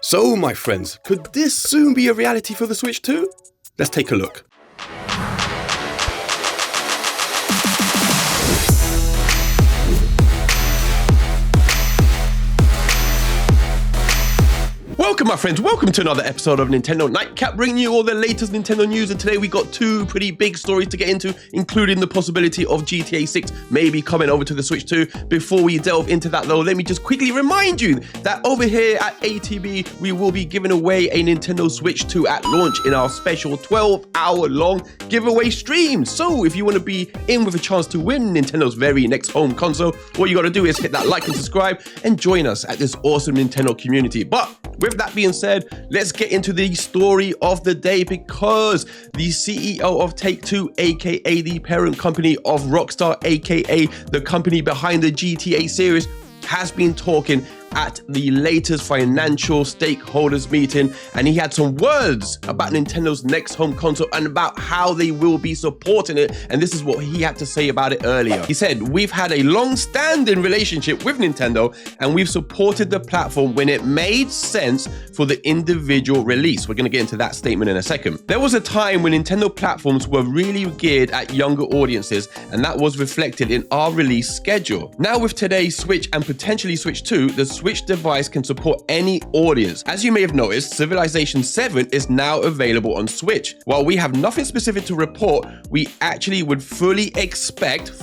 So, my friends, could this soon be a reality for the Switch 2? Let's take a look. Welcome, my friends. Welcome to another episode of Nintendo Nightcap, bringing you all the latest Nintendo news. And today we got two pretty big stories to get into, including the possibility of GTA 6 maybe coming over to the Switch 2. Before we delve into that, though, let me just quickly remind you that over here at ATB, we will be giving away a Nintendo Switch 2 at launch in our special 12-hour-long giveaway stream. So if you want to be in with a chance to win Nintendo's very next home console, all you got to do is hit that like and subscribe and join us at this awesome Nintendo community. But with that being said, let's get into the story of the day, because the CEO of Take-Two, aka the parent company of Rockstar, aka the company behind the GTA series, has been talking at the latest financial stakeholders meeting, and he had some words about Nintendo's next home console and about how they will be supporting it. And this is what he had to say about it earlier. He said, "We've had a long-standing relationship with Nintendo, and we've supported the platform when it made sense for the individual release." We're going to get into that statement in a second. There was a time when Nintendo platforms were really geared at younger audiences, and that was reflected in our release schedule. Now with today's Switch and potentially Switch 2, the Switch device can support any audience. As you may have noticed, Civilization 7 is now available on Switch. While we have nothing specific to report, we actually would fully expect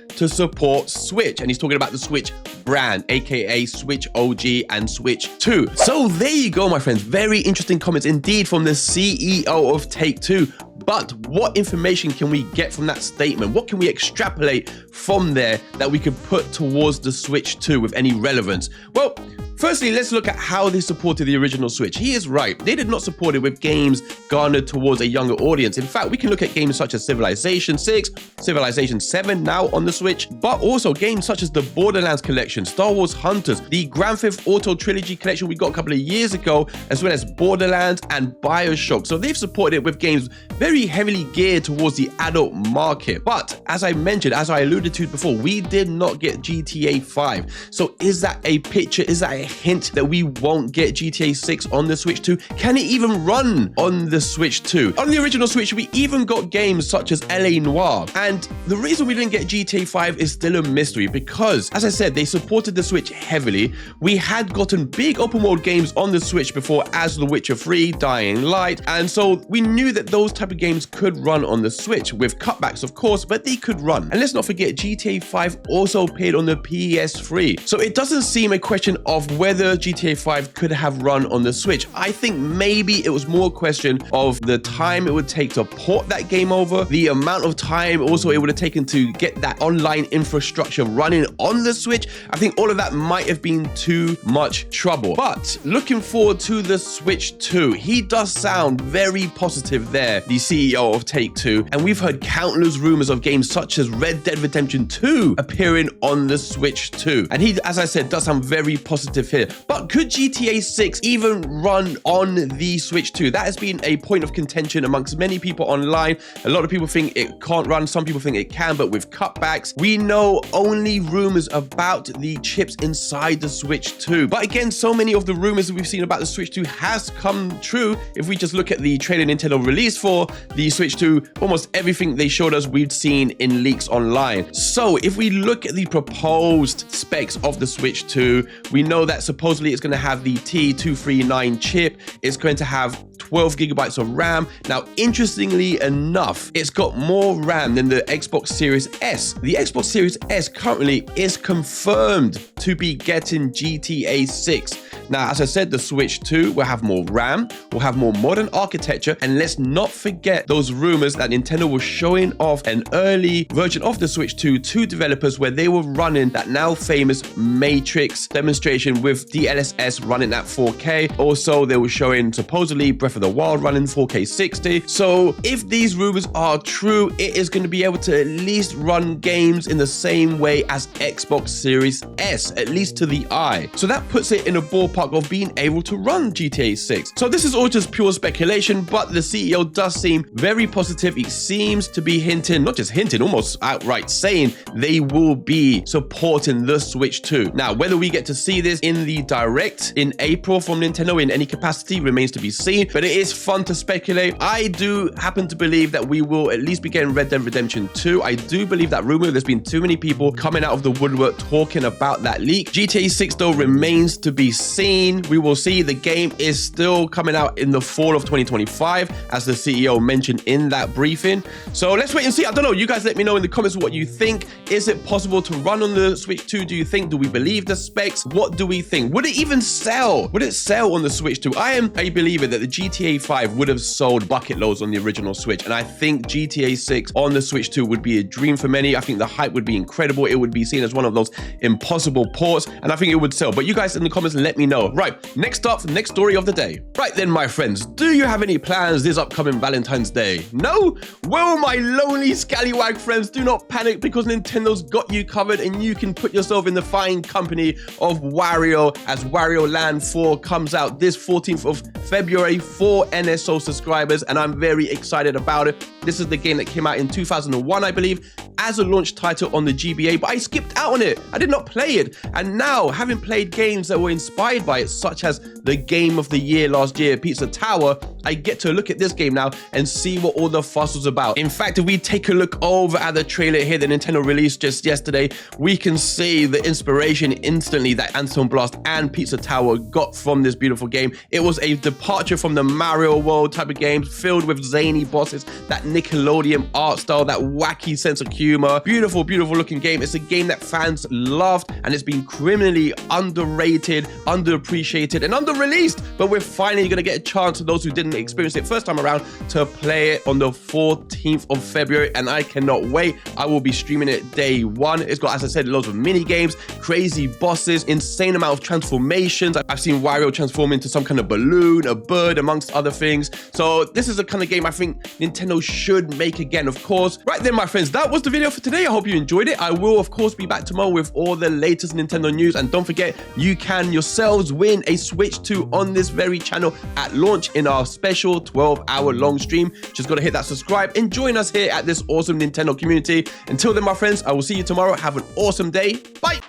to support Switch. And he's talking about the Switch brand, aka Switch OG and Switch 2. So there you go, my friends. Very interesting comments indeed from the CEO of Take-Two. But what information can we get from that statement? What can we extrapolate from there that we could put towards the Switch 2 with any relevance? Well, firstly, let's look at how they supported the original Switch. He is right. They did not support it with games garnered towards a younger audience. In fact, we can look at games such as Civilization 6, Civilization 7 now on the Switch, but also games such as the Borderlands collection, Star Wars Hunters, the Grand Theft Auto trilogy collection we got a couple of years ago, as well as Borderlands and BioShock. So they've supported it with games very heavily geared towards the adult market. But as I mentioned, as I alluded to before, we did not get GTA 5. So is that a picture? Is that a hint that we won't get GTA 6 on the Switch 2? Can it even run on the Switch 2? On the original Switch, we even got games such as LA Noire. And the reason we didn't get GTA 5 is still a mystery, because, as I said, they supported the Switch heavily. We had gotten big open world games on the Switch before, as The Witcher 3, Dying Light, and so we knew that those type of games could run on the Switch, with cutbacks of course, but they could run. And let's not forget, GTA 5 also appeared on the PS3. So it doesn't seem a question of whether GTA 5 could have run on the Switch. I think maybe it was more a question of the time it would take to port that game over, the amount of time also it would have taken to get that online infrastructure running on the Switch. I think all of that might have been too much trouble. But looking forward to the Switch 2, he does sound very positive there, the CEO of Take-Two, and we've heard countless rumors of games such as Red Dead Redemption 2 appearing on the Switch 2. And he, as I said, does sound very positive here. But could GTA 6 even run on the Switch 2? That has been a point of contention amongst many people online. A lot of people think it can't run, some people think it can, but with cutbacks. We know only rumors about the chips inside the Switch 2. But again, so many of the rumors that we've seen about the Switch 2 has come true. If we just look at the trailer Nintendo released for the Switch 2, almost everything they showed us we've seen in leaks online. So if we look at the proposed specs of the Switch 2, we know that supposedly it's going to have the T239 chip. It's going to have 12 gigabytes of RAM. Now, interestingly enough, it's got more RAM than the Xbox Series S. The Xbox Series S currently is confirmed to be getting GTA 6. Now, as I said, the Switch 2 will have more RAM, will have more modern architecture, and let's not forget those rumors that Nintendo was showing off an early version of the Switch 2 to developers where they were running that now famous Matrix demonstration with DLSS running at 4K. Also, they were showing supposedly Breath of the Wild running 4K 60. So if these rumors are true, it is going to be able to at least run games in the same way as Xbox Series S, at least to the eye. So that puts it in a ballpark ballpark of being able to run GTA 6. So this is all just pure speculation, but the CEO does seem very positive. He seems to be hinting, not just hinting, almost outright saying they will be supporting the Switch 2. Now, whether we get to see this in the direct in April from Nintendo in any capacity remains to be seen, but it is fun to speculate. I do happen to believe that we will at least be getting Red Dead Redemption 2. I do believe that rumor. There's been too many people coming out of the woodwork talking about that leak. GTA 6 though remains to be seen. We will see. The game is still coming out in the fall of 2025, as the CEO mentioned in that briefing. So let's wait and see. I don't know. You guys let me know in the comments what you think. Is it possible to run on the Switch 2? Do you think? Do we believe the specs? What do we think? Would it even sell? Would it sell on the Switch 2? I am a believer that the GTA 5 would have sold bucket loads on the original Switch, and I think GTA 6 on the Switch 2 would be a dream for many. I think the hype would be incredible. It would be seen as one of those impossible ports, and I think it would sell. But you guys in the comments let me know. Right, next up, next story of the day. Right then, my friends, do you have any plans this upcoming Valentine's Day? No? Well, my lonely scallywag friends, do not panic, because Nintendo's got you covered, and you can put yourself in the fine company of Wario, as Wario Land 4 comes out this 14th of February for NSO subscribers, and I'm very excited about it. This is the game that came out in 2001, I believe, as a launch title on the GBA, but I skipped out on it. I did not play it. And now, having played games that were inspired by it, such as the game of the year last year, Pizza Tower, I get to look at this game now and see what all the fuss was about. In fact, if we take a look over at the trailer here that Nintendo released just yesterday, we can see the inspiration instantly that Anton Blast and Pizza Tower got from this beautiful game. It was a departure from the Mario world type of games, filled with zany bosses, that Nickelodeon art style, that wacky sense of humor. Beautiful, beautiful looking game. It's a game that fans loved, and it's been criminally underrated, underappreciated, and under-released. But we're finally going to get a chance for those who didn't experience it first time around to play it on the 14th of February, and I cannot wait. I will be streaming it day one. It's got, as I said, loads of mini games, crazy bosses, insane amount of transformations. I've seen Wario transform into some kind of balloon, a bird, amongst other things. So this is the kind of game I think Nintendo should make again, of course. Right then, my friends, that was the video for today. I hope you enjoyed it. I will, of course, be back tomorrow with all the latest Nintendo news. And don't forget, you can yourselves win a Switch 2 on this very channel at launch in our special 12-hour long stream. Just got to hit that subscribe and join us here at this awesome Nintendo community. Until then, my friends, I will see you tomorrow. Have an awesome day. Bye.